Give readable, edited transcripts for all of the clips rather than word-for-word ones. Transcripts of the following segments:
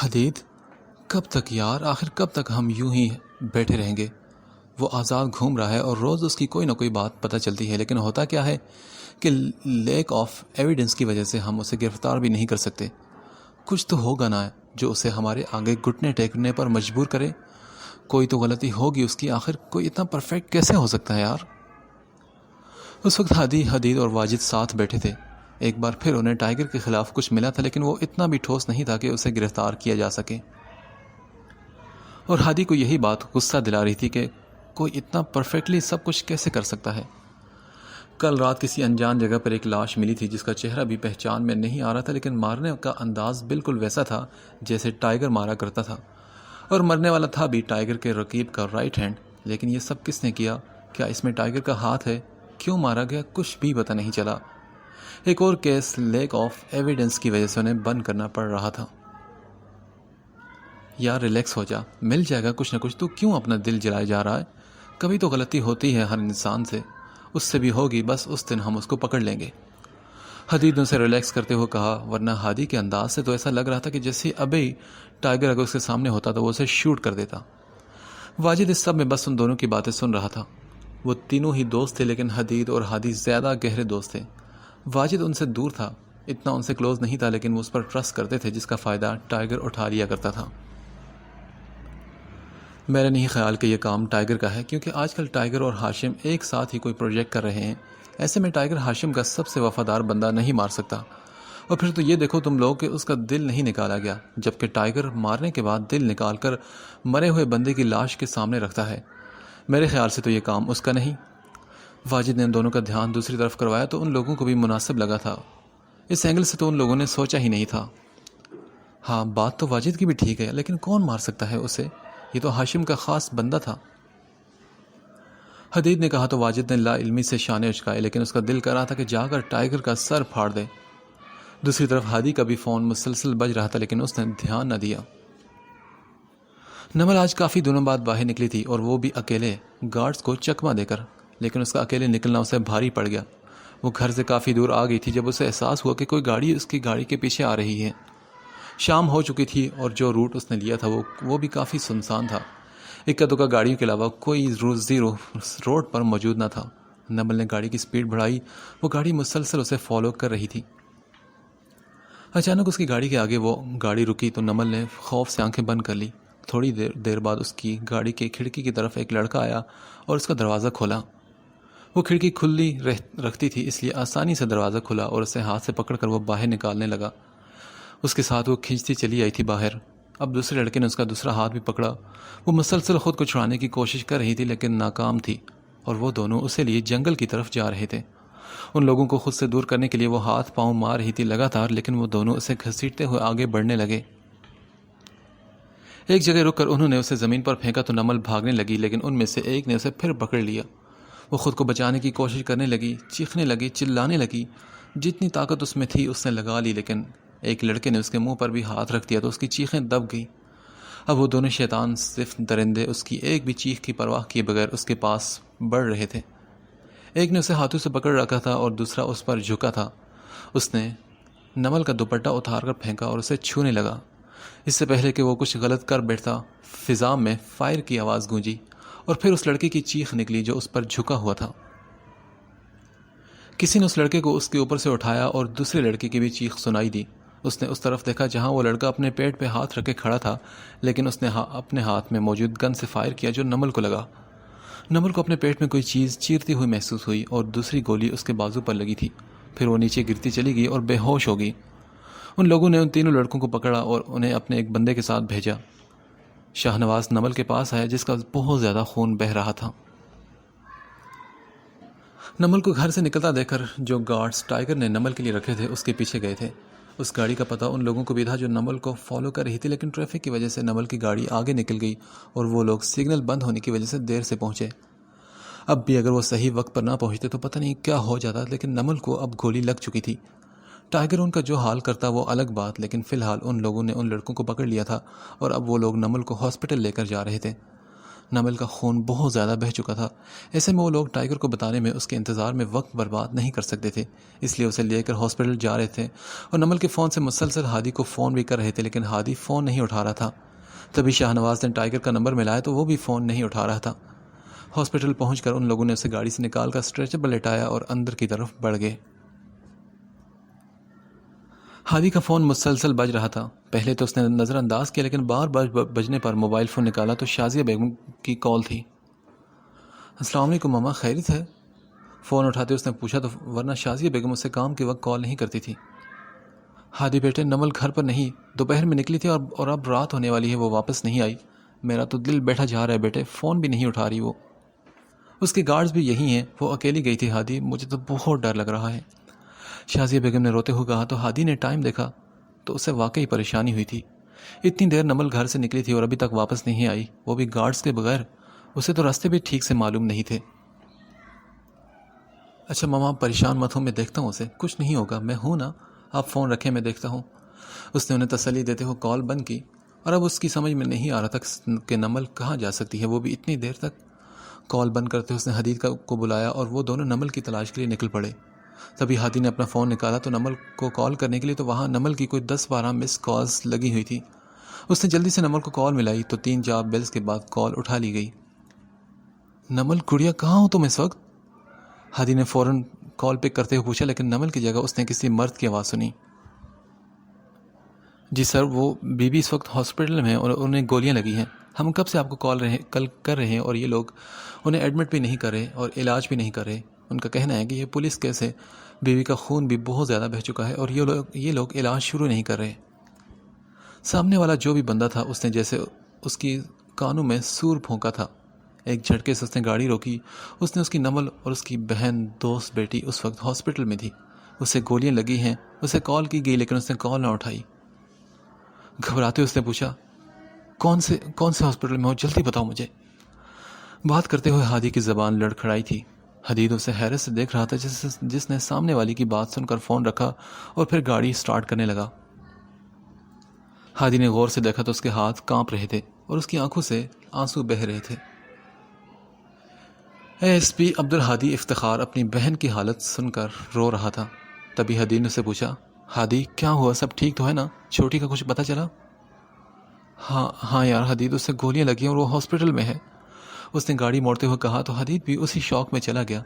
حدید، کب تک یار؟ آخر کب تک ہم یوں ہی بیٹھے رہیں گے؟ وہ آزاد گھوم رہا ہے اور روز اس کی کوئی نہ کوئی بات پتہ چلتی ہے، لیکن ہوتا کیا ہے کہ لیک آف ایویڈنس کی وجہ سے ہم اسے گرفتار بھی نہیں کر سکتے۔ کچھ تو ہوگا نا جو اسے ہمارے آگے گھٹنے ٹیکنے پر مجبور کرے۔ کوئی تو غلطی ہوگی اس کی، آخر کوئی اتنا پرفیکٹ کیسے ہو سکتا ہے یار؟ اس وقت ہادی، حدید اور واجد ساتھ بیٹھے تھے۔ ایک بار پھر انہیں ٹائیگر کے خلاف کچھ ملا تھا، لیکن وہ اتنا بھی ٹھوس نہیں تھا کہ اسے گرفتار کیا جا سکے۔ اور ہادی کو یہی بات غصہ دلا رہی تھی کہ کوئی اتنا پرفیکٹلی سب کچھ کیسے کر سکتا ہے۔ کل رات کسی انجان جگہ پر ایک لاش ملی تھی جس کا چہرہ بھی پہچان میں نہیں آ رہا تھا، لیکن مارنے کا انداز بالکل ویسا تھا جیسے ٹائیگر مارا کرتا تھا، اور مرنے والا تھا بھی ٹائیگر کے رقیب کا رائٹ ہینڈ۔ لیکن یہ سب کس نے کیا؟ کیا اس میں ٹائیگر کا ہاتھ ہے؟ کیوں مارا گیا؟ کچھ بھی پتہ نہیں چلا۔ ایک اور کیس لیک آف ایویڈنس کی وجہ سے انہیں بند کرنا پڑ رہا تھا۔ یار ریلیکس ہو جا، مل جائے گا کچھ نہ کچھ، تو کیوں اپنا دل جلائے جا رہا ہے؟ کبھی تو غلطی ہوتی ہے ہر انسان سے، اس سے بھی ہوگی، بس اس دن ہم اس کو پکڑ لیں گے۔ حدید نے اسے ریلیکس کرتے ہوئے کہا، ورنہ ہادی کے انداز سے تو ایسا لگ رہا تھا کہ جیسے ابھی ٹائیگر اگر اس کے سامنے ہوتا تو وہ اسے شوٹ کر دیتا۔ واجد اس سب میں بس ان دونوں کی باتیں سن رہا تھا۔ وہ تینوں ہی دوست تھے، لیکن حدید اور ہادی زیادہ گہرے دوست تھے۔ واجد ان سے دور تھا، اتنا ان سے کلوز نہیں تھا، لیکن وہ اس پر ٹرسٹ کرتے تھے جس کا فائدہ ٹائیگر اٹھا لیا کرتا تھا۔ میرا نہیں خیال کہ یہ کام ٹائیگر کا ہے، کیونکہ آج کل ٹائیگر اور ہاشم ایک ساتھ ہی کوئی پروجیکٹ کر رہے ہیں۔ ایسے میں ٹائیگر ہاشم کا سب سے وفادار بندہ نہیں مار سکتا۔ اور پھر تو یہ دیکھو تم لوگ کہ اس کا دل نہیں نکالا گیا، جبکہ ٹائیگر مارنے کے بعد دل نکال کر مرے ہوئے بندے کی لاش کے سامنے رکھتا ہے۔ میرے خیال سے تو یہ کام اس کا نہیں۔ واجد نے ان دونوں کا دھیان دوسری طرف کروایا تو ان لوگوں کو بھی مناسب لگا تھا۔ اس اینگل سے تو ان لوگوں نے سوچا ہی نہیں تھا۔ ہاں، بات تو واجد کی بھی ٹھیک ہے، لیکن کون مار سکتا ہے اسے؟ یہ تو ہاشم کا خاص بندہ تھا۔ حدید نے کہا تو واجد نے لا علمی سے شانے اچکائے، لیکن اس کا دل کر رہا تھا کہ جا کر ٹائیگر کا سر پھاڑ دے۔ دوسری طرف ہادی کا بھی فون مسلسل بج رہا تھا، لیکن اس نے دھیان نہ دیا۔ نمل آج کافی دنوں بعد باہر نکلی تھی، اور وہ بھی اکیلے، گارڈز کو چکمہ دے کر، لیکن اس کا اکیلے نکلنا اسے بھاری پڑ گیا۔ وہ گھر سے کافی دور آ گئی تھی جب اسے احساس ہوا کہ کوئی گاڑی اس کی گاڑی کے پیچھے آ رہی ہے۔ شام ہو چکی تھی اور جو روٹ اس نے لیا تھا وہ بھی کافی سنسان تھا۔ اکا دکا گاڑیوں کے علاوہ کوئی روڈ پر موجود نہ تھا۔ نمل نے گاڑی کی سپیڈ بڑھائی، وہ گاڑی مسلسل اسے فالو کر رہی تھی۔ اچانک اس کی گاڑی کے آگے وہ گاڑی رکی تو نمل نے خوف سے آنکھیں بند کر لی۔ تھوڑی دیر بعد اس کی گاڑی کے کھڑکی کی طرف ایک لڑکا آیا اور اس کا دروازہ کھولا۔ وہ کھڑکی کھلی رکھتی تھی، اس لیے آسانی سے دروازہ کھلا اور اسے ہاتھ سے پکڑ کر وہ باہر نکالنے لگا۔ اس کے ساتھ وہ کھینچتی چلی آئی تھی باہر۔ اب دوسرے لڑکے نے اس کا دوسرا ہاتھ بھی پکڑا۔ وہ مسلسل خود کو چھڑانے کی کوشش کر رہی تھی، لیکن ناکام تھی، اور وہ دونوں اسے لیے جنگل کی طرف جا رہے تھے۔ ان لوگوں کو خود سے دور کرنے کے لیے وہ ہاتھ پاؤں مار رہی تھی لگاتار، لیکن وہ دونوں اسے گھسیٹتے ہوئے آگے بڑھنے لگے۔ ایک جگہ رک کر انہوں نے اسے زمین پر پھینکا تو نمل بھاگنے لگی، لیکن ان میں سے ایک نے اسے پھر پکڑ لیا۔ وہ خود کو بچانے کی کوشش کرنے لگی، چیخنے لگی، چلانے لگی، جتنی طاقت اس میں تھی اس نے لگا لی، لیکن ایک لڑکے نے اس کے منہ پر بھی ہاتھ رکھ دیا تو اس کی چیخیں دب گئی۔ اب وہ دونوں شیطان صرف درندے اس کی ایک بھی چیخ کی پرواہ کیے بغیر اس کے پاس بڑھ رہے تھے۔ ایک نے اسے ہاتھوں سے پکڑ رکھا تھا اور دوسرا اس پر جھکا تھا۔ اس نے نمل کا دوپٹہ اتار کر پھینکا اور اسے چھونے لگا۔ اس سے پہلے کہ وہ کچھ غلط کر بیٹھتا، فضا میں فائر کی آواز گونجی اور پھر اس لڑکے کی چیخ نکلی جو اس پر جھکا ہوا تھا۔ کسی نے اس لڑکے کو اس کے اوپر سے اٹھایا اور دوسرے لڑکے کی بھی چیخ سنائی دی۔ اس نے اس طرف دیکھا جہاں وہ لڑکا اپنے پیٹ پہ ہاتھ رکھے کھڑا تھا، لیکن اس نے اپنے ہاتھ میں موجود گن سے فائر کیا جو نمل کو لگا۔ نمل کو اپنے پیٹ میں کوئی چیز چیرتی ہوئی محسوس ہوئی اور دوسری گولی اس کے بازو پر لگی تھی۔ پھر وہ نیچے گرتی چلی گئی اور بے ہوش ہو گئی۔ ان لوگوں نے ان تینوں لڑکوں کو پکڑا اور انہیں اپنے ایک بندے کے ساتھ بھیجا۔ شاہ نواز نمل کے پاس آیا جس کا بہت زیادہ خون بہہ رہا تھا۔ نمل کو گھر سے نکلتا دیکھ کر جو گارڈز ٹائیگر نے نمل کے لیے رکھے تھے اس کے پیچھے گئے تھے۔ اس گاڑی کا پتہ ان لوگوں کو بھی تھا جو نمل کو فالو کر رہی تھی، لیکن ٹریفک کی وجہ سے نمل کی گاڑی آگے نکل گئی اور وہ لوگ سگنل بند ہونے کی وجہ سے دیر سے پہنچے۔ اب بھی اگر وہ صحیح وقت پر نہ پہنچتے تو پتہ نہیں کیا ہو جاتا، لیکن نمل کو اب گولی لگ چکی تھی۔ ٹائیگر ان کا جو حال کرتا وہ الگ بات، لیکن فی الحال ان لوگوں نے ان لڑکوں کو پکڑ لیا تھا اور اب وہ لوگ نمل کو ہاسپٹل لے کر جا رہے تھے۔ نمل کا خون بہت زیادہ بہہ چکا تھا. ایسے میں وہ لوگ ٹائیگر کو بتانے میں اس کے انتظار میں وقت برباد نہیں کر سکتے تھے، اس لیے اسے لے کر ہاسپٹل جا رہے تھے اور نمل کے فون سے مسلسل ہادی کو فون بھی کر رہے تھے، لیکن ہادی فون نہیں اٹھا رہا تھا. تبھی شاہ نواز نے ٹائیگر کا نمبر ملایا تو وہ بھی فون نہیں اٹھا رہا تھا. ہاسپٹل پہنچ کر ان لوگوں نے اسے گاڑی سے نکال کر اسٹریچر پر لٹایا اور اندر کی طرف بڑھ گئے. ہادی کا فون مسلسل بج رہا تھا. پہلے تو اس نے نظر انداز کیا، لیکن بار بار بجنے پر موبائل فون نکالا تو شازیہ بیگم کی کال تھی. السلام علیکم ماما، خیریت ہے؟ فون اٹھاتے اس نے پوچھا تو ورنہ شازیہ بیگم اسے کام کے وقت کال نہیں کرتی تھی. ہادی بیٹے، نمل گھر پر نہیں، دوپہر میں نکلی تھی اور اب رات ہونے والی ہے، وہ واپس نہیں آئی. میرا تو دل بیٹھا جا رہا ہے بیٹے، فون بھی نہیں اٹھا رہی وہ. اس کے گارڈز بھی یہی ہیں، وہ اکیلی گئی تھی ہادی، مجھے تو بہت ڈر لگ رہا ہے. شازیہ بیگم نے روتے ہوئے کہا تو ہادی نے ٹائم دیکھا تو اسے واقعی پریشانی ہوئی تھی. اتنی دیر نمل گھر سے نکلی تھی اور ابھی تک واپس نہیں آئی، وہ بھی گارڈز کے بغیر. اسے تو راستے بھی ٹھیک سے معلوم نہیں تھے. اچھا ماما پریشان مت ہوں، میں دیکھتا ہوں اسے، کچھ نہیں ہوگا، میں ہوں نا، آپ فون رکھیں، میں دیکھتا ہوں. اس نے انہیں تسلی دیتے ہوئے کال بند کی اور اب اس کی سمجھ میں نہیں آ رہا تھا کہ نمل کہاں جا سکتی ہے، وہ بھی اتنی دیر تک. کال بند کرتے اس نے حدید کو بلایا اور وہ دونوں نمل کی تلاش کے لیے نکل پڑے. تبھی ہادی نے اپنا فون نکالا تو نمل کو کال کرنے کے لیے، تو وہاں نمل کی کوئی 10-12 مس کالز لگی ہوئی تھی. اس نے جلدی سے نمل کو کال ملائی تو 3-4 بیلز کے بعد کال اٹھا لی گئی. نمل گڑیا کہاں ہو تم اس وقت؟ ہادی نے فوراً کال پک کرتے ہوئے پوچھا، لیکن نمل کی جگہ اس نے کسی مرد کی آواز سنی. جی سر، وہ بی بی اس وقت ہاسپٹل میں ہیں اور انہیں گولیاں لگی ہیں. ہم کب سے آپ کو کل کر رہے ہیں اور یہ لوگ انہیں ایڈمٹ بھی نہیں کر رہے اور علاج بھی نہیں کر رہے. ان کا کہنا ہے کہ یہ پولیس کیس ہے، بیوی کا خون بھی بہت زیادہ بہہ چکا ہے اور یہ لوگ علاج شروع نہیں کر رہے. سامنے والا جو بھی بندہ تھا اس نے جیسے اس کی کانوں میں سور پھونکا تھا. ایک جھٹکے سے اس نے گاڑی روکی. اس نے اس کی نمل اور اس کی بہن، دوست، بیٹی اس وقت ہاسپٹل میں تھی. اسے گولیاں لگی ہیں. اسے کال کی گئی لیکن اس نے کال نہ اٹھائی. گھبراتے اس نے پوچھا کون سے ہاسپٹل میں ہو، جلدی بتاؤ مجھے. بات کرتے ہوئے ہادی کی زبان لڑکھڑائی تھی. حدید اسے حیرت سے دیکھ رہا تھا جس نے سامنے والی کی بات سن کر فون رکھا اور پھر گاڑی سٹارٹ کرنے لگا. ہادی نے غور سے دیکھا تو اس کے ہاتھ کانپ رہے تھے اور اس کی آنکھوں سے آنسو بہہ رہے تھے. ایس پی عبدالہادی افتخار اپنی بہن کی حالت سن کر رو رہا تھا. تبھی حدید نے اسے پوچھا ہادی کیا ہوا، سب ٹھیک تو ہے نا، چھوٹی کا کچھ پتہ چلا؟ ہاں یار حدید، اسے گولیاں لگی اور وہ ہاسپٹل میں ہے، اس نے گاڑی موڑتے ہوئے کہا. تو حدید بھی اسی شوق میں چلا گیا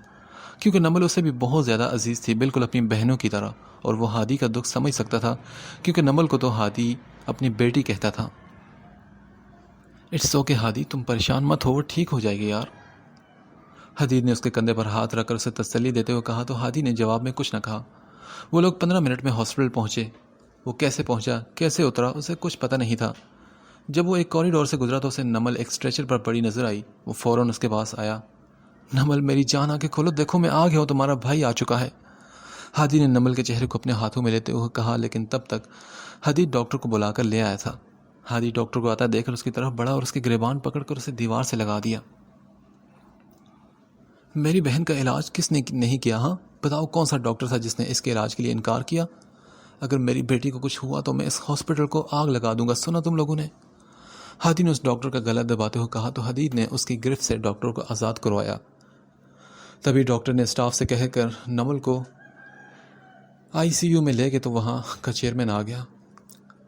کیونکہ نمل اسے بھی بہت زیادہ عزیز تھی، بالکل اپنی بہنوں کی طرح، اور وہ ہادی کا دکھ سمجھ سکتا تھا کیونکہ نمل کو تو ہادی اپنی بیٹی کہتا تھا. اٹس اوکے ہادی، تم پریشان مت ہو، وہ ٹھیک ہو جائے گی یار. حدید نے اس کے کندھے پر ہاتھ رکھ کر اسے تسلی دیتے ہوئے کہا تو ہادی نے جواب میں کچھ نہ کہا. وہ لوگ 15 منٹ میں ہاسپٹل پہنچے. وہ کیسے پہنچا، کیسے اترا، اسے کچھ پتہ نہیں تھا. جب وہ ایک کوریڈور سے گزرا تو اسے نمل ایک اسٹریچر پر پڑی نظر آئی. وہ فوراً اس کے پاس آیا. نمل میری جان آ کے کھولو، دیکھو میں آ گیا ہوں، تمہارا بھائی آ چکا ہے. ہادی نے نمل کے چہرے کو اپنے ہاتھوں میں لیتے ہوئے کہا، لیکن تب تک حدید ڈاکٹر کو بلا کر لے آیا تھا. ہادی ڈاکٹر کو آتا دیکھ کر اس کی طرف بڑھا اور اس کی گریبان پکڑ کر اسے دیوار سے لگا دیا. میری بہن کا علاج کس نے نہیں کیا؟ ہاں بتاؤ، کون سا ڈاکٹر تھا جس نے اس کے علاج کے لیے انکار کیا؟ اگر میری بیٹی کو کچھ ہوا تو میں اس ہاسپٹل کو آگ لگا دوں گا، سنا تم لوگوں نے؟ ہادی نے اس ڈاکٹر کا گلا دباتے ہوئے کہا تو حدید نے اس کی گرفت سے ڈاکٹر کو آزاد کروایا. تبھی ڈاکٹر نے اسٹاف سے کہہ کر نمل کو آئی سی یو میں لے گئے تو وہاں کا چیئرمین آ گیا.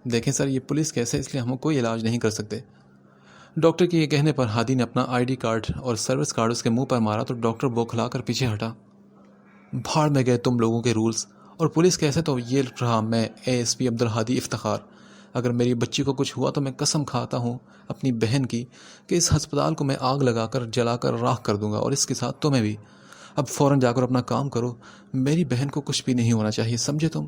دیکھیں سر، یہ پولیس کیس ہے، اس لیے ہم کوئی علاج نہیں کر سکتے. ڈاکٹر کے یہ کہنے پر ہادی نے اپنا آئی ڈی کارڈ اور سروس کارڈ اس کے منہ پر مارا تو ڈاکٹر بوکھلا کر پیچھے ہٹا. بھاڑ میں گئے تم لوگوں کے رولز اور پولیس کیسے، تو یہ رہا میں A S P Abdul Hadi Iftikhar. اگر میری بچی کو کچھ ہوا تو میں قسم کھاتا ہوں اپنی بہن کی کہ اس ہسپتال کو میں آگ لگا کر جلا کر راکھ کر دوں گا، اور اس کے ساتھ تمہیں بھی. اب فوراً جا کر اپنا کام کرو، میری بہن کو کچھ بھی نہیں ہونا چاہیے، سمجھے تم؟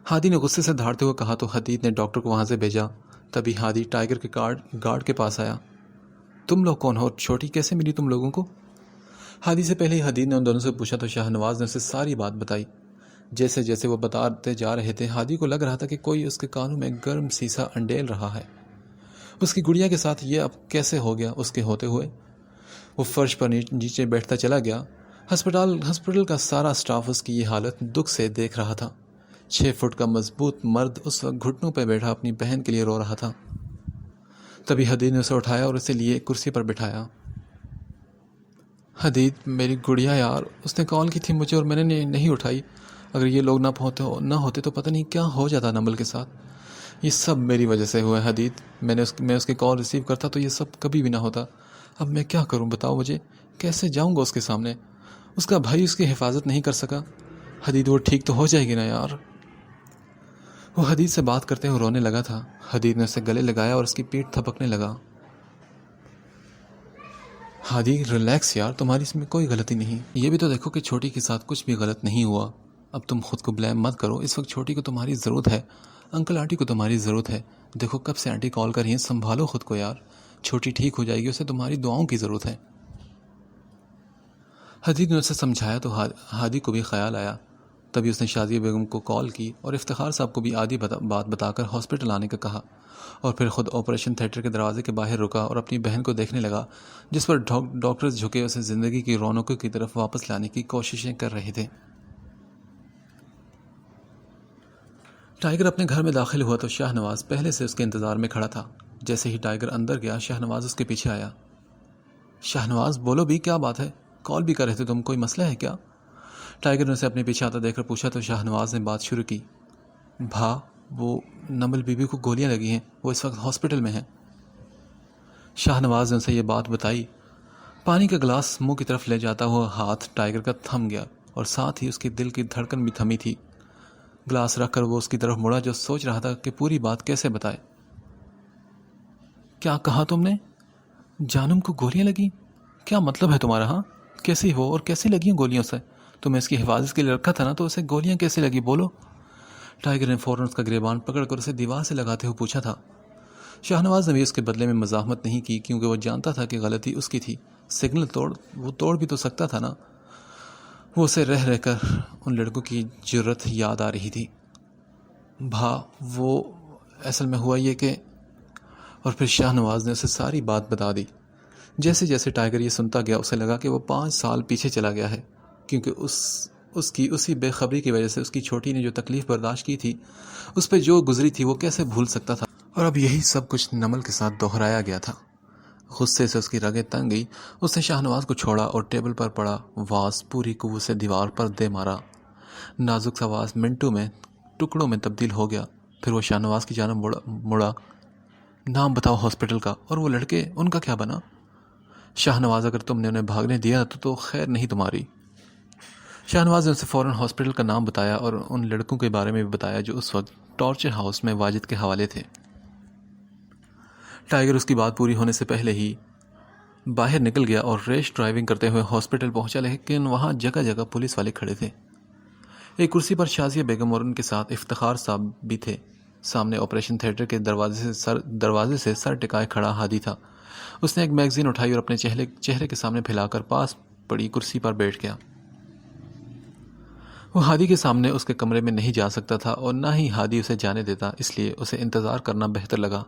ہادی نے غصے سے دھاڑتے ہوئے کہا تو حدید نے ڈاکٹر کو وہاں سے بھیجا. تبھی ہادی ٹائیگر کے گارڈ کے پاس آیا. تم لوگ کون ہو؟ چھوٹی کیسے ملی تم لوگوں کو؟ ہادی سے پہلے ہی حدید نے ان دونوں سے پوچھا تو شاہ نواز نے اسے ساری بات بتائی. جیسے جیسے وہ بتاتے جا رہے تھے ہادی کو لگ رہا تھا کہ کوئی اس کے کانوں میں گرم سیسا انڈیل رہا ہے. اس کی گڑیا کے ساتھ یہ اب کیسے ہو گیا اس کے ہوتے ہوئے؟ وہ فرش پر نیچے بیٹھتا چلا گیا. ہسپتال کا سارا سٹاف اس کی یہ حالت دکھ سے دیکھ رہا تھا. 6 فٹ کا مضبوط مرد اس وقت گھٹنوں پہ بیٹھا اپنی بہن کے لیے رو رہا تھا. تبھی حدید نے اسے اٹھایا اور اسے لیے کرسی پر بٹھایا۔ حدید، میری گڑیا یار، اس نے کال کی تھی مجھے اور میں نے نہیں اٹھائی۔ اگر یہ لوگ نہ ہوتے تو پتہ نہیں کیا ہو جاتا نمل کے ساتھ۔ یہ سب میری وجہ سے ہوا ہے حدید، میں اس کی کال ریسیو کرتا تو یہ سب کبھی بھی نہ ہوتا۔ اب میں کیا کروں بتاؤ مجھے، کیسے جاؤں گا اس کے سامنے؟ اس کا بھائی اس کی حفاظت نہیں کر سکا۔ حدید وہ ٹھیک تو ہو جائے گی نا یار؟ وہ حدید سے بات کرتے ہوئے رونے لگا تھا۔ حدید نے اسے گلے لگایا اور اس کی پیٹھ تھپکنے لگا۔ ہادی ریلیکس یار، تمہاری اس میں کوئی غلطی نہیں۔ یہ بھی تو دیکھو کہ چھوٹی کے ساتھ کچھ بھی غلط نہیں ہوا۔ اب تم خود کو بلیم مت کرو، اس وقت چھوٹی کو تمہاری ضرورت ہے، انکل آنٹی کو تمہاری ضرورت ہے۔ دیکھو کب سے آنٹی کال کر رہی ہیں، سنبھالو خود کو یار، چھوٹی ٹھیک ہو جائے گی، اسے تمہاری دعاؤں کی ضرورت ہے۔ حدید نے اسے سمجھایا تو ہادی کو بھی خیال آیا۔ تبھی اس نے شازیہ بیگم کو کال کی اور افتخار صاحب کو بھی آدھی بات بتا کر ہاسپٹل آنے کا کہا، اور پھر خود آپریشن تھیٹر کے دروازے کے باہر رکا اور اپنی بہن کو دیکھنے لگا، جس پر ڈاکٹرز جھکے اسے زندگی کی رونقوں کی طرف واپس لانے کی کوششیں کر رہے تھے۔ ٹائیگر اپنے گھر میں داخل ہوا تو شاہ نواز پہلے سے اس کے انتظار میں کھڑا تھا۔ جیسے ہی ٹائیگر اندر گیا، شاہ نواز اس کے پیچھے آیا۔ شاہ نواز، بولو بھی، کیا بات ہے؟ کال بھی کر رہے تھے تم، کوئی مسئلہ ہے کیا؟ ٹائیگر نے اسے اپنے پیچھے آتا دیکھ کر پوچھا تو شاہ نواز نے بات شروع کی۔ وہ نمل بی بی کو گولیاں لگی ہیں، وہ اس وقت ہاسپٹل میں ہیں۔ شاہ نواز نے اسے یہ بات بتائی۔ پانی کا گلاس منہ کی طرف لے جاتا ہوا ہاتھ ٹائیگر کا تھم گیا اور ساتھ ہی اس کے دل کی دھڑکن بھی تھمی تھی۔ گلاس رکھ کر وہ اس کی طرف مڑا، جو سوچ رہا تھا کہ پوری بات کیسے بتائے۔ کیا کہا تم نے؟ جانم کو گولیاں لگی؟ کیا مطلب ہے تمہارا؟ ہاں، کیسی ہو اور کیسی لگی ہیں گولیوں سے؟ تمہیں اس کی حفاظت کے لیے رکھا تھا نا، تو اسے گولیاں کیسے لگی، بولو؟ ٹائیگر نے فوراً اس کا گریبان پکڑ کر اسے دیوار سے لگاتے ہوئے پوچھا تھا۔ شاہ نواز نے بھی اس کے بدلے میں مزاحمت نہیں کی، کیونکہ وہ جانتا تھا کہ غلطی اس کی تھی۔ سگنل توڑ بھی تو سکتا تھا نا۔ وہ اسے رہ کر ان لڑکوں کی جرت یاد آ رہی تھی۔ وہ اصل میں ہوا یہ کہ، اور پھر شاہ نواز نے اسے ساری بات بتا دی۔ جیسے جیسے ٹائیگر یہ سنتا گیا، اسے لگا کہ وہ 5 سال پیچھے چلا گیا ہے، کیونکہ اس کی اسی بے خبری کی وجہ سے اس کی چھوٹی نے جو تکلیف برداشت کی تھی، اس پہ جو گزری تھی، وہ کیسے بھول سکتا تھا؟ اور اب یہی سب کچھ نمل کے ساتھ دہرایا گیا تھا۔ غصے سے اس کی رگیں تنگ گئی۔ اس نے شاہ نواز کو چھوڑا اور ٹیبل پر پڑا واز پوری قوت سے دیوار پر دے مارا۔ نازک سا واز منٹوں میں ٹکڑوں میں تبدیل ہو گیا۔ پھر وہ شاہ نواز کی جانب مڑا۔ نام بتاؤ ہاسپٹل کا، اور وہ لڑکے، ان کا کیا بنا؟ شاہ نواز، اگر تم نے انہیں بھاگنے دیا تو خیر نہیں تمہاری۔ شاہ نواز نے اسے فوراً ہاسپٹل کا نام بتایا اور ان لڑکوں کے بارے میں بھی بتایا جو اس وقت ٹارچر ہاؤس میں واجد کے حوالے تھے۔ ٹائیگر اس کی بات پوری ہونے سے پہلے ہی باہر نکل گیا اور ریش ڈرائیونگ کرتے ہوئے ہاسپٹل پہنچا، لیکن وہاں جگہ جگہ پولیس والے کھڑے تھے۔ ایک کرسی پر شازیہ بیگم اور ان کے ساتھ افتخار صاحب بھی تھے۔ سامنے آپریشن تھیٹر کے دروازے سے سر ٹکائے کھڑا ہادی تھا۔ اس نے ایک میگزین اٹھائی اور اپنے چہرے کے سامنے پھیلا کر پاس پڑی کرسی پر بیٹھ گیا۔ وہ ہادی کے سامنے اس کے کمرے میں نہیں جا سکتا تھا اور نہ ہی ہادی اسے جانے دیتا، اس لیے اسے انتظار کرنا بہتر لگا۔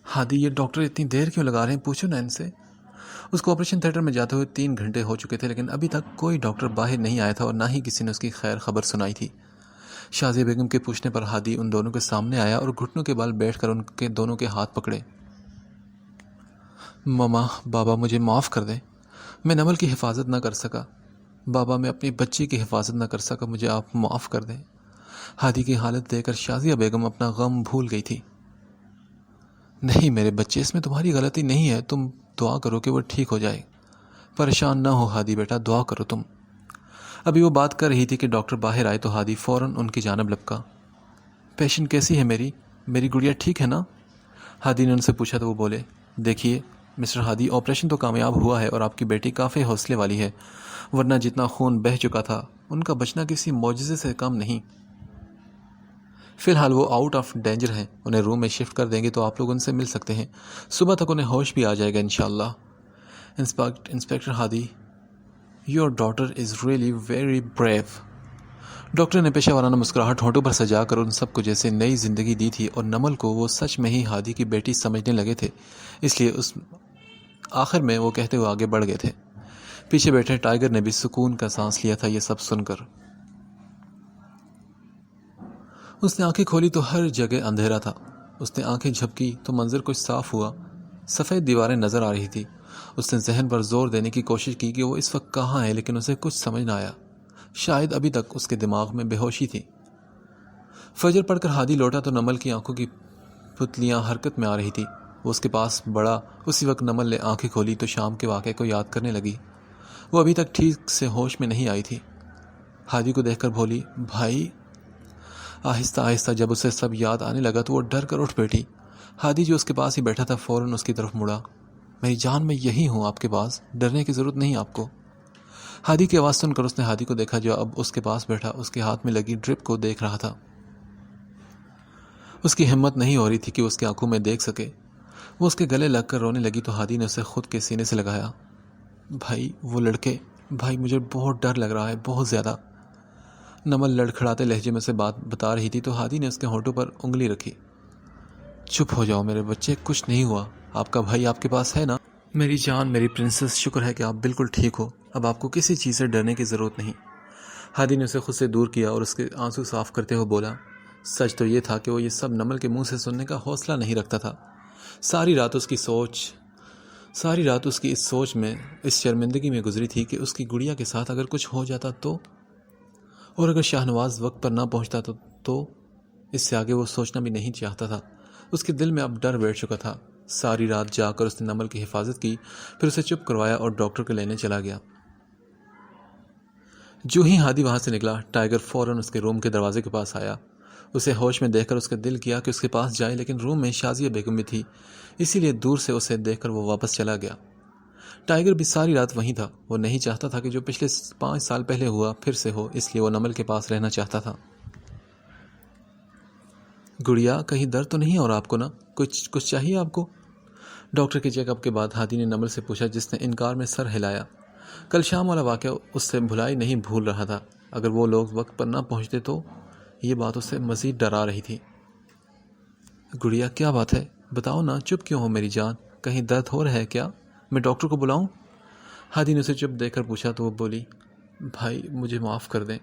ہادی، یہ ڈاکٹر اتنی دیر کیوں لگا رہے ہیں؟ پوچھو نا ان سے۔ اس کو آپریشن تھیٹر میں جاتے ہوئے 3 گھنٹے ہو چکے تھے، لیکن ابھی تک کوئی ڈاکٹر باہر نہیں آیا تھا اور نہ ہی کسی نے اس کی خیر خبر سنائی تھی۔ شازیہ بیگم کے پوچھنے پر ہادی ان دونوں کے سامنے آیا اور گھٹنوں کے بال بیٹھ کر ان کے دونوں کے ہاتھ پکڑے۔ ماما، بابا، مجھے معاف کر دیں، میں نمل کی حفاظت نہ کر سکا۔ بابا، میں اپنی بچی کی حفاظت نہ کر سکا، مجھے آپ معاف کر دیں۔ ہادی کی حالت دیکھ کر شازیہ بیگم اپنا غم بھول گئی تھی۔ نہیں میرے بچے، اس میں تمہاری غلطی نہیں ہے، تم دعا کرو کہ وہ ٹھیک ہو جائے۔ پریشان نہ ہو ہادی بیٹا، دعا کرو تم۔ ابھی وہ بات کر رہی تھی کہ ڈاکٹر باہر آئے تو ہادی فوراً ان کی جانب لپکا۔ پیشنٹ کیسی ہے میری گڑیا ٹھیک ہے نا؟ ہادی نے ان سے پوچھا تو وہ بولے، دیکھیے مسٹر ہادی، آپریشن تو کامیاب ہوا ہے اور آپ کی بیٹی کافی حوصلے والی ہے، ورنہ جتنا خون بہہ چکا تھا ان کا بچنا کسی معجزے سے کم نہیں۔ فی الحال وہ آؤٹ آف ڈینجر ہیں، انہیں روم میں شفٹ کر دیں گے تو آپ لوگ ان سے مل سکتے ہیں، صبح تک انہیں ہوش بھی آ جائے گا انشاءاللہ۔ Inspector Hadi, your daughter is really very brave. Doctor نے پیشہ ورانہ مسکراہٹ ہونٹوں پر سجا کر ان سب کو جیسے نئی زندگی دی تھی، اور نمل کو وہ سچ میں ہی ہادی کی بیٹی سمجھنے لگے تھے، اس لیے آخر میں وہ کہتے ہوئے آگے بڑھ گئے تھے۔ پیچھے بیٹھے ٹائیگر نے بھی سکون کا سانس لیا تھا یہ سب سن کر۔ اس نے آنکھیں کھولی تو ہر جگہ اندھیرا تھا۔ اس نے آنکھیں جھپکی تو منظر کچھ صاف ہوا۔ سفید دیواریں نظر آ رہی تھی۔ اس نے ذہن پر زور دینے کی کوشش کی کہ وہ اس وقت کہاں ہے، لیکن اسے کچھ سمجھ نہ آیا۔ شاید ابھی تک اس کے دماغ میں بے ہوشی تھی۔ فجر پڑھ کر ہادی لوٹا تو نمل کی آنکھوں کی پتلیاں حرکت میں آ رہی تھی۔ وہ اس کے پاس بڑھا۔ اسی وقت نمل نے آنکھیں کھولی تو شام کے واقعے کو یاد کرنے لگی۔ وہ ابھی تک ٹھیک سے ہوش میں نہیں آئی تھی۔ ہادی کو دیکھ کر بولی، بھائی۔ آہستہ آہستہ جب اسے سب یاد آنے لگا تو وہ ڈر کر اٹھ بیٹھی۔ ہادی جو اس کے پاس ہی بیٹھا تھا فوراً اس کی طرف مڑا۔ میری جان، میں یہی ہوں آپ کے پاس، ڈرنے کی ضرورت نہیں آپ کو۔ ہادی کی آواز سن کر اس نے ہادی کو دیکھا جو اب اس کے پاس بیٹھا اس کے ہاتھ میں لگی ڈرپ کو دیکھ رہا تھا۔ اس کی ہمت نہیں ہو رہی تھی کہ اس کی آنکھوں میں دیکھ سکے۔ وہ اس کے گلے لگ کر رونے لگی تو ہادی نے اسے خود کے سینے سے لگایا۔ بھائی، وہ لڑکے، بھائی مجھے بہت ڈر لگ رہا ہے، بہت زیادہ۔ نمل لڑکھڑاتے لہجے میں سے بات بتا رہی تھی تو ہادی نے اس کے ہونٹوں پر انگلی رکھی۔ چپ ہو جاؤ میرے بچے، کچھ نہیں ہوا، آپ کا بھائی آپ کے پاس ہے نا؟ میری جان، میری پرنسس، شکر ہے کہ آپ بالکل ٹھیک ہو، اب آپ کو کسی چیز سے ڈرنے کی ضرورت نہیں۔ ہادی نے اسے خود سے دور کیا اور اس کے آنسو صاف کرتے ہوئے بولا، سچ تو یہ تھا کہ وہ یہ سب نمل کے منہ سے سننے کا حوصلہ نہیں رکھتا تھا۔ ساری رات اس کی اس سوچ میں، اس شرمندگی میں گزری تھی کہ اس کی گڑیا کے ساتھ اگر کچھ ہو جاتا تو، اور اگر شاہ نواز وقت پر نہ پہنچتا تو اس سے آگے وہ سوچنا بھی نہیں چاہتا تھا۔ اس کے دل میں اب ڈر بیٹھ چکا تھا۔ ساری رات جا کر اس نے نمل کی حفاظت کی، پھر اسے چپ کروایا اور ڈاکٹر کو لینے چلا گیا۔ جو ہی ہادی وہاں سے نکلا، ٹائیگر فوراً اس کے روم کے دروازے کے پاس آیا۔ اسے ہوش میں دیکھ کر اس کا دل کیا کہ اس کے پاس جائے، لیکن روم میں شازیہ بیگم بھی تھی، اسی لیے دور سے اسے دیکھ کر وہ واپس چلا گیا۔ ٹائیگر بھی ساری رات وہیں تھا۔ وہ نہیں چاہتا تھا کہ جو پچھلے 5 سال پہلے ہوا پھر سے ہو، اس لیے وہ نمل کے پاس رہنا چاہتا تھا۔ گڑیا، کہیں درد تو نہیں ہو رہا آپ کو نا؟ کچھ چاہیے آپ کو؟ ڈاکٹر کے چیک اپ کے بعد ہادی نے نمل سے پوچھا، جس نے انکار میں سر ہلایا۔ کل شام والا واقعہ اس سے بھلائی نہیں بھول رہا تھا۔ اگر وہ لوگ وقت پر نہ پہنچتے تو یہ بات اسے مزید ڈرا رہی تھی۔ گڑیا، کیا بات ہے؟ بتاؤ نا، چپ کیوں ہو میری جان؟ کہیں درد ہو رہا ہے کیا؟ میں ڈاکٹر کو بلاؤں؟ ہادی نے اسے چپ دیکھ کر پوچھا تو وہ بولی، بھائی مجھے معاف کر دیں،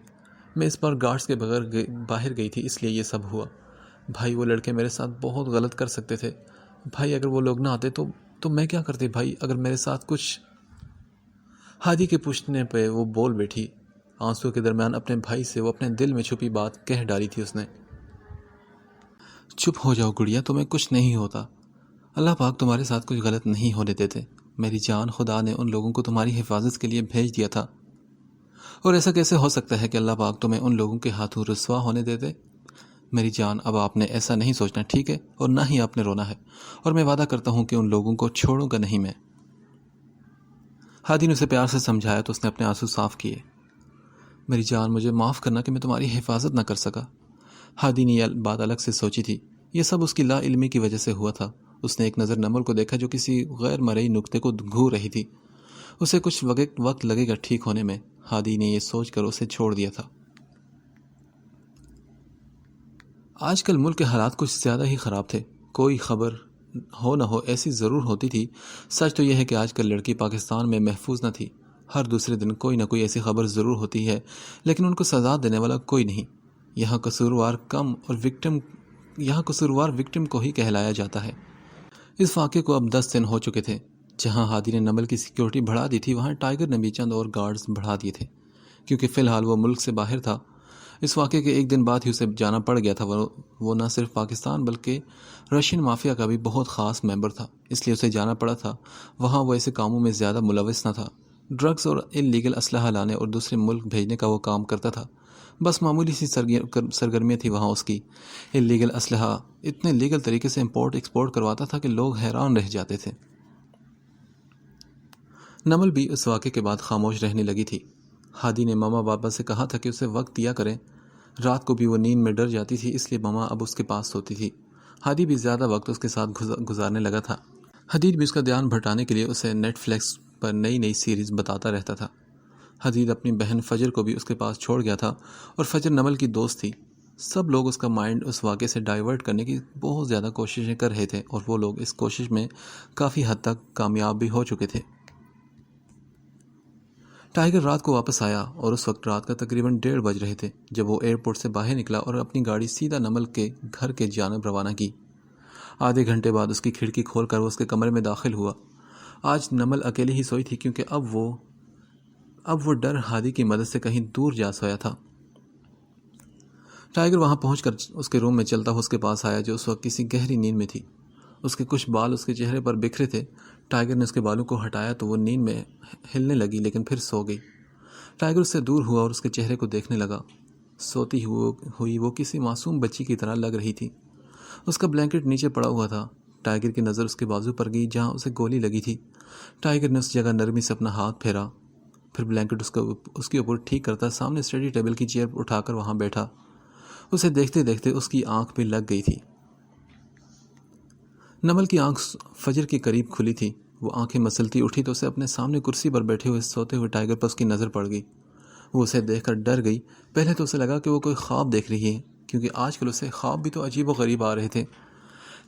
میں اس بار گارڈز کے بغیر باہر گئی تھی، اس لیے یہ سب ہوا۔ بھائی وہ لڑکے میرے ساتھ بہت غلط کر سکتے تھے۔ بھائی اگر وہ لوگ نہ آتے تو میں کیا کرتی بھائی؟ اگر میرے ساتھ کچھ… ہادی کے پوچھنے پہ وہ بول بیٹھی۔ آنسو کے درمیان اپنے بھائی سے وہ اپنے دل میں چھپی بات کہہ ڈالی تھی اس نے۔ چپ ہو جاؤ گڑیا، تمہیں کچھ نہیں ہوتا۔ اللہ پاک تمہارے ساتھ کچھ غلط نہیں ہونے دیتے میری جان۔ خدا نے ان لوگوں کو تمہاری حفاظت کے لیے بھیج دیا تھا، اور ایسا کیسے ہو سکتا ہے کہ اللہ پاک تمہیں ان لوگوں کے ہاتھوں رسوا ہونے دیتے؟ میری جان، اب آپ نے ایسا نہیں سوچنا، ٹھیک ہے؟ اور نہ ہی آپ نے رونا ہے، اور میں وعدہ کرتا ہوں کہ ان لوگوں کو چھوڑوں گا نہیں میں۔ ہادی نے اسے پیار سے سمجھایا تو اس نے اپنے آنسو صاف کیے۔ میری جان، مجھے معاف کرنا کہ میں تمہاری حفاظت نہ کر سکا۔ ہادی نے یہ بات الگ سے سوچی تھی۔ یہ سب اس کی لا علمی کی وجہ سے ہوا تھا۔ اس نے ایک نظر نمل کو دیکھا جو کسی غیر مرئی نقطے کو گھور رہی تھی۔ اسے کچھ وقت لگے گا ٹھیک ہونے میں۔ ہادی نے یہ سوچ کر اسے چھوڑ دیا تھا۔ آج کل ملک کے حالات کچھ زیادہ ہی خراب تھے۔ کوئی خبر ہو نہ ہو ایسی ضرور ہوتی تھی۔ سچ تو یہ ہے کہ آج کل لڑکی پاکستان میں محفوظ نہ تھی۔ ہر دوسرے دن کوئی نہ کوئی ایسی خبر ضرور ہوتی ہے، لیکن ان کو سزا دینے والا کوئی نہیں۔ یہاں قصوروار وکٹم کو ہی کہلایا جاتا ہے۔ اس واقعے کو اب 10 دن ہو چکے تھے۔ جہاں ہادی نے نمل کی سیکیورٹی بڑھا دی تھی، وہاں ٹائیگر نے بھی چند اور گارڈز بڑھا دیے تھے، کیونکہ فی الحال وہ ملک سے باہر تھا۔ اس واقعے کے ایک دن بعد ہی اسے جانا پڑ گیا تھا۔ وہ نہ صرف پاکستان بلکہ رشین مافیا کا بھی بہت خاص ممبر تھا، اس لیے اسے جانا پڑا تھا۔ وہاں وہ ایسے کاموں میں زیادہ ملوث نہ تھا۔ ڈرگز اور انلیگل اسلحہ لانے اور دوسرے ملک بھیجنے کا وہ کام کرتا تھا۔ بس معمولی سی سرگرمیاں تھی وہاں اس کی۔ انلیگل اسلحہ اتنے لیگل طریقے سے امپورٹ ایکسپورٹ کرواتا تھا کہ لوگ حیران رہ جاتے تھے۔ نمل بھی اس واقعے کے بعد خاموش رہنے لگی تھی۔ ہادی نے ماما بابا سے کہا تھا کہ اسے وقت دیا کریں۔ رات کو بھی وہ نیند میں ڈر جاتی تھی، اس لیے ماما اب اس کے پاس سوتی تھی۔ ہادی بھی زیادہ وقت اس کے ساتھ گزارنے لگا تھا۔ حدید بھی اس کا دھیان بھٹانے کے لیے اسے نیٹ فلیکس پر نئی سیریز بتاتا رہتا تھا۔ حدید اپنی بہن فجر کو بھی اس کے پاس چھوڑ گیا تھا، اور فجر نمل کی دوست تھی۔ سب لوگ اس کا مائنڈ اس واقعے سے ڈائیورٹ کرنے کی بہت زیادہ کوششیں کر رہے تھے، اور وہ لوگ اس کوشش میں کافی حد تک کامیاب بھی ہو چکے تھے۔ ٹائیگر رات کو واپس آیا اور اس وقت رات کا تقریباً 1:30 بج رہے تھے جب وہ ایئرپورٹ سے باہر نکلا اور اپنی گاڑی سیدھا نمل کے گھر کے جانب روانہ کی۔ آدھے گھنٹے بعد اس کی کھڑکی کھول کر وہ اس کے کمرے میں داخل ہوا۔ آج نمل اکیلی ہی سوئی تھی کیونکہ اب وہ ڈر ہادی کی مدد سے کہیں دور جا سویا تھا۔ ٹائیگر وہاں پہنچ کر اس کے روم میں چلتا ہوا اس کے پاس آیا جو اس وقت کسی گہری نیند میں تھی۔ اس کے کچھ بال اس کے چہرے پر بکھرے تھے۔ ٹائیگر نے اس کے بالوں کو ہٹایا تو وہ نیند میں ہلنے لگی لیکن پھر سو گئی۔ ٹائیگر اس سے دور ہوا اور اس کے چہرے کو دیکھنے لگا۔ سوتی ہوئی وہ کسی معصوم بچی کی طرح لگ رہی تھی۔ اس کا بلینکٹ نیچے پڑا ہوا تھا۔ ٹائیگر کی نظر اس کے بازو پر گئی جہاں اسے گولی لگی تھی۔ ٹائیگر نے اس جگہ نرمی سے اپنا ہاتھ پھیرا، پھر بلینکٹ اس کے اوپر ٹھیک کرتا سامنے اسٹڈی ٹیبل کی چیئر اٹھا کر وہاں بیٹھا۔ اسے دیکھتے دیکھتے اس کی آنکھ بھی لگ گئی تھی۔ نمل کی آنکھ فجر کے قریب کھلی تھی۔ وہ آنکھیں مسلتی اٹھی تو اسے اپنے سامنے کرسی پر بیٹھے ہوئے سوتے ہوئے ٹائیگر پر اس کی نظر پڑ گئی۔ وہ اسے دیکھ کر ڈر گئی۔ پہلے تو اسے لگا کہ وہ کوئی خواب دیکھ رہی ہے کیونکہ آج کل اسے خواب بھی تو عجیب و غریب آ رہے تھے،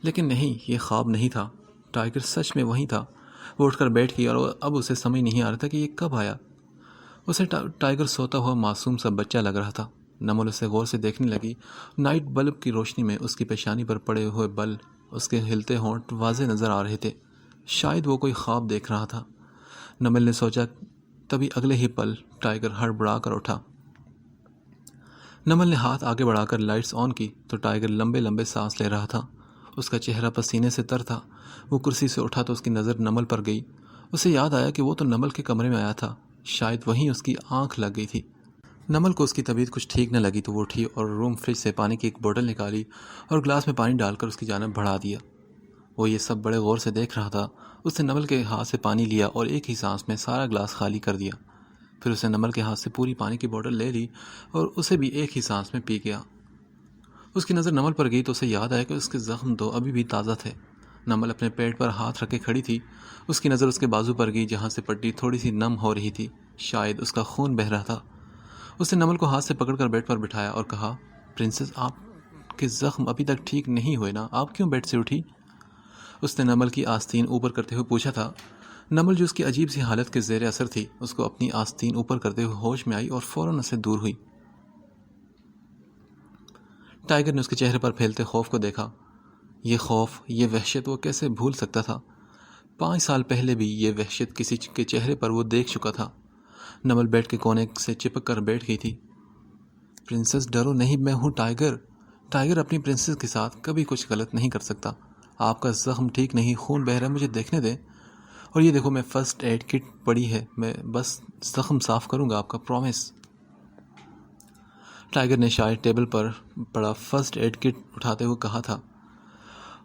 لیکن نہیں، یہ خواب نہیں تھا۔ ٹائیگر سچ میں وہیں تھا۔ وہ اٹھ کر بیٹھ گئی اور اب اسے سمجھ نہیں آ رہا تھا کہ یہ کب آیا۔ اسے ٹائیگر سوتا ہوا معصوم سا بچہ لگ رہا تھا۔ نمل اسے غور سے دیکھنے لگی۔ نائٹ بلب کی روشنی میں اس کی پیشانی پر پڑے ہوئے بل، اس کے ہلتے ہونٹ واضح نظر آ رہے تھے۔ شاید وہ کوئی خواب دیکھ رہا تھا، نمل نے سوچا۔ تبھی اگلے ہی پل ٹائیگر ہڑبڑا کر اٹھا۔ نمل نے ہاتھ آگے بڑھا کر لائٹس آن کی تو ٹائیگر لمبے لمبے سانس لے رہا تھا۔ اس کا چہرہ پسینے سے تر تھا۔ وہ کرسی سے اٹھا تو اس کی نظر نمل پر گئی۔ اسے یاد آیا کہ وہ تو نمل کے کمرے میں آیا تھا، شاید وہیں اس کی آنکھ لگ گئی تھی۔ نمل کو اس کی طبیعت کچھ ٹھیک نہ لگی تو وہ اٹھی اور روم فریج سے پانی کی ایک بوتل نکالی اور گلاس میں پانی ڈال کر اس کی جانب بڑھا دیا۔ وہ یہ سب بڑے غور سے دیکھ رہا تھا۔ اس نے نمل کے ہاتھ سے پانی لیا اور ایک ہی سانس میں سارا گلاس خالی کر دیا۔ پھر اس نے نمل کے ہاتھ سے پوری پانی کی بوتل لے لی اور اسے بھی ایک ہی سانس میں پی گیا۔ اس کی نظر نمل پر گئی تو اسے یاد آیا کہ اس کے زخم تو ابھی بھی تازہ تھے۔ نمل اپنے پیٹ پر ہاتھ رکھے کھڑی تھی۔ اس کی نظر اس کے بازو پر گئی جہاں سے پٹی تھوڑی سی نم ہو رہی تھی، شاید اس کا خون بہہ رہا تھا۔ اس نے نمل کو ہاتھ سے پکڑ کر بیڈ پر بٹھایا اور کہا، پرنسس، آپ کے زخم ابھی تک ٹھیک نہیں ہوئے نا؟ آپ کیوں بیڈ سے اٹھی؟ اس نے نمل کی آستین اوپر کرتے ہوئے پوچھا تھا۔ نمل جو اس کی عجیب سی حالت کے زیر اثر تھی، اس کو اپنی آستین اوپر کرتے ہوئے ہوش میں آئی اور فوراً اس سے دور ہوئی۔ ٹائیگر نے اس کے چہرے پر پھیلتے خوف کو دیکھا۔ یہ خوف، یہ وحشت وہ کیسے بھول سکتا تھا؟ 5 سال پہلے بھی یہ وحشت کسی کے چہرے پر وہ دیکھ چکا تھا۔ نمل بیڈ کے کونے سے چپک کر بیٹھ گئی تھی۔ پرنسس، ڈرو نہیں، میں ہوں ٹائیگر۔ ٹائیگر اپنی پرنسس کے ساتھ کبھی کچھ غلط نہیں کر سکتا۔ آپ کا زخم ٹھیک نہیں، خون بہہ رہا ہے، مجھے دیکھنے دیں۔ اور یہ دیکھو، میں فرسٹ ایڈ کٹ پڑی ہے، میں بس زخم صاف کروں گا، آپ کا پرومس۔ ٹائیگر نے شاید ٹیبل پر پڑا فرسٹ ایڈ کٹ اٹھاتے ہوئے کہا تھا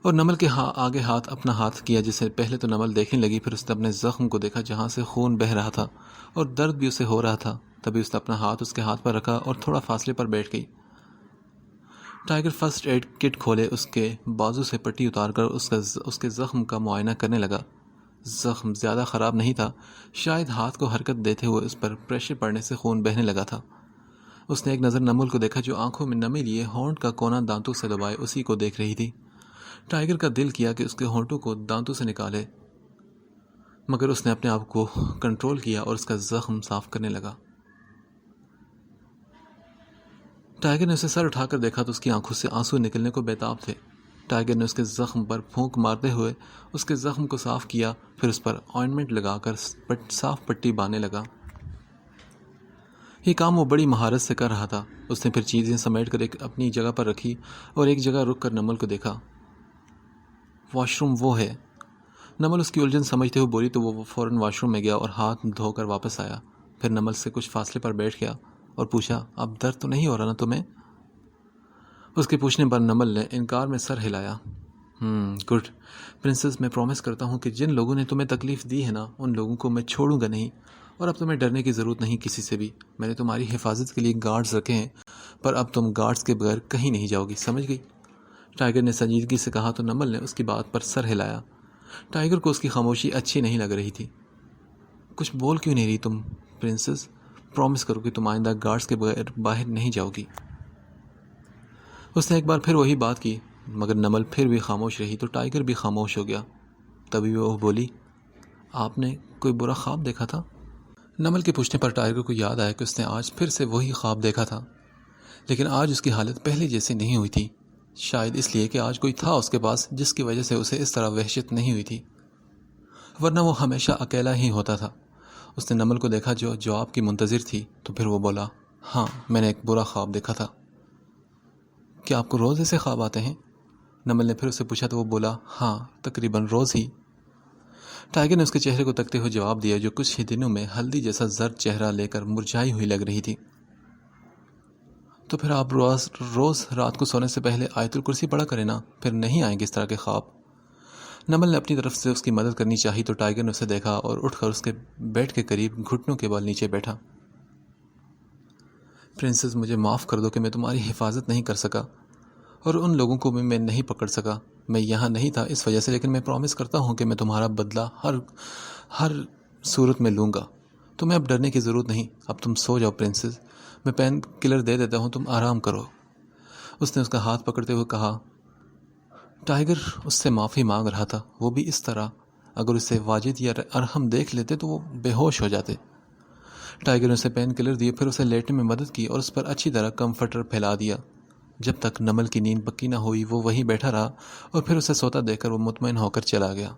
اور نمل کے آگے اپنا ہاتھ کیا، جسے پہلے تو نمل دیکھنے لگی، پھر اس نے اپنے زخم کو دیکھا جہاں سے خون بہہ رہا تھا اور درد بھی اسے ہو رہا تھا۔ تبھی اس نے اپنا ہاتھ اس کے ہاتھ پر رکھا اور تھوڑا فاصلے پر بیٹھ گئی۔ ٹائیگر فرسٹ ایڈ کٹ کھولے اس کے بازو سے پٹی اتار کر اس کے زخم کا معائنہ کرنے لگا۔ زخم زیادہ خراب نہیں تھا، شاید ہاتھ کو حرکت دیتے ہوئے اس پر پریشر پڑنے سے خون بہنے لگا تھا۔ اس نے ایک نظر نمل کو دیکھا جو آنکھوں میں نمی لیے ہونٹ کا کونا دانتوں سے دبائے اسی کو دیکھ رہی تھی۔ ٹائیگر کا دل کیا کہ اس کے ہونٹوں کو دانتوں سے نکالے، مگر اس نے اپنے آپ کو کنٹرول کیا اور اس کا زخم صاف کرنے لگا۔ ٹائیگر نے اسے سر اٹھا کر دیکھا تو اس کی آنکھوں سے آنسو نکلنے کو بیتاب تھے۔ ٹائیگر نے اس کے زخم پر پھونک مارتے ہوئے اس کے زخم کو صاف کیا، پھر اس پر آئنمنٹ لگا کر صاف پٹی باندھنے لگا۔ یہ کام وہ بڑی مہارت سے کر رہا تھا۔ اس نے پھر چیزیں سمیٹ کر اپنی جگہ پر رکھی اور ایک جگہ رک کر نمل کو دیکھا۔ واش روم وہ ہے؟ نمل اس کی الجھن سمجھتے ہوئے بولی تو وہ فوراً واش روم میں گیا اور ہاتھ دھو کر واپس آیا۔ پھر نمل سے کچھ فاصلے پر بیٹھ گیا اور پوچھا، اب درد تو نہیں ہو رہا نا تمہیں؟ اس کے پوچھنے پر نمل نے انکار میں سر ہلایا۔ گڈ پرنسس، میں پرومس کرتا ہوں کہ جن لوگوں نے تمہیں تکلیف دی ہے نا، ان لوگوں کو میں چھوڑوں گا نہیں، اور اب تمہیں ڈرنے کی ضرورت نہیں کسی سے بھی۔ میں نے تمہاری حفاظت کے لیے گارڈز رکھے ہیں، پر اب تم گارڈز کے بغیر کہیں نہیں جاؤ گی، سمجھ گئی؟ ٹائیگر نے سنجیدگی سے کہا تو نمل نے اس کی بات پر سر ہلایا۔ ٹائیگر کو اس کی خاموشی اچھی نہیں لگ رہی تھی۔ کچھ بول کیوں نہیں رہی تم پرنسس؟ پرومس کرو کہ تم آئندہ گارڈز کے بغیر باہر نہیں جاؤ گی۔ اس نے ایک بار پھر وہی بات کی، مگر نمل پھر بھی خاموش رہی تو ٹائیگر بھی خاموش ہو گیا۔ تبھی وہ بولی، آپ نے کوئی برا خواب دیکھا تھا؟ نمل کے پوچھنے پر ٹائیگر کو یاد آیا کہ اس نے آج پھر سے وہی خواب دیکھا تھا، لیکن آج اس کی حالت پہلے جیسی نہیں ہوئی تھی۔ شاید اس لیے کہ آج کوئی تھا اس کے پاس جس کی وجہ سے اسے اس طرح وحشت نہیں ہوئی تھی، ورنہ وہ ہمیشہ اکیلا ہی ہوتا تھا۔ اس نے نمل کو دیکھا جو جواب کی منتظر تھی، تو پھر وہ بولا، ہاں میں نے ایک برا خواب دیکھا تھا۔ کیا آپ کو روز ایسے خواب آتے ہیں؟ نمل نے پھر اسے پوچھا تو وہ بولا، ہاں تقریباً روز ہی۔ ٹائیگر نے اس کے چہرے کو تکتے ہوئے جواب دیا جو کچھ ہی دنوں میں ہلدی جیسا زرد چہرہ لے کر مرجھائی ہوئی لگ رہی تھی۔ تو پھر آپ روز رات کو سونے سے پہلے آیت الکرسی پڑھا کریں نا، پھر نہیں آئیں گے اس طرح کے خواب۔ نمل نے اپنی طرف سے اس کی مدد کرنی چاہی تو ٹائیگر نے اسے دیکھا اور اٹھ کر اس کے بیڈ کے قریب گھٹنوں کے بال نیچے بیٹھا۔ پرنسس، مجھے معاف کر دو کہ میں تمہاری حفاظت نہیں کر سکا، اور ان لوگوں کو بھی میں نہیں پکڑ سکا۔ میں یہاں نہیں تھا اس وجہ سے، لیکن میں پرامس کرتا ہوں کہ میں تمہارا بدلہ ہر صورت میں لوں گا۔ تمہیں اب ڈرنے کی ضرورت نہیں، اب تم سو جاؤ پرنسس، میں پین کلر دے دیتا ہوں، تم آرام کرو۔ اس نے اس کا ہاتھ پکڑتے ہوئے کہا۔ ٹائیگر اس سے معافی مانگ رہا تھا، وہ بھی اس طرح۔ اگر اسے واجد یا ارحم دیکھ لیتے تو وہ بے ہوش ہو جاتے۔ ٹائیگر نے اسے پین کلر دیے، پھر اسے لیٹنے میں مدد کی اور اس پر اچھی طرح کمفرٹر پھیلا دیا۔ جب تک نمل کی نیند پکی نہ ہوئی وہ وہیں بیٹھا رہا، اور پھر اسے سوتا دیکھ کر وہ مطمئن ہو کر چلا گیا۔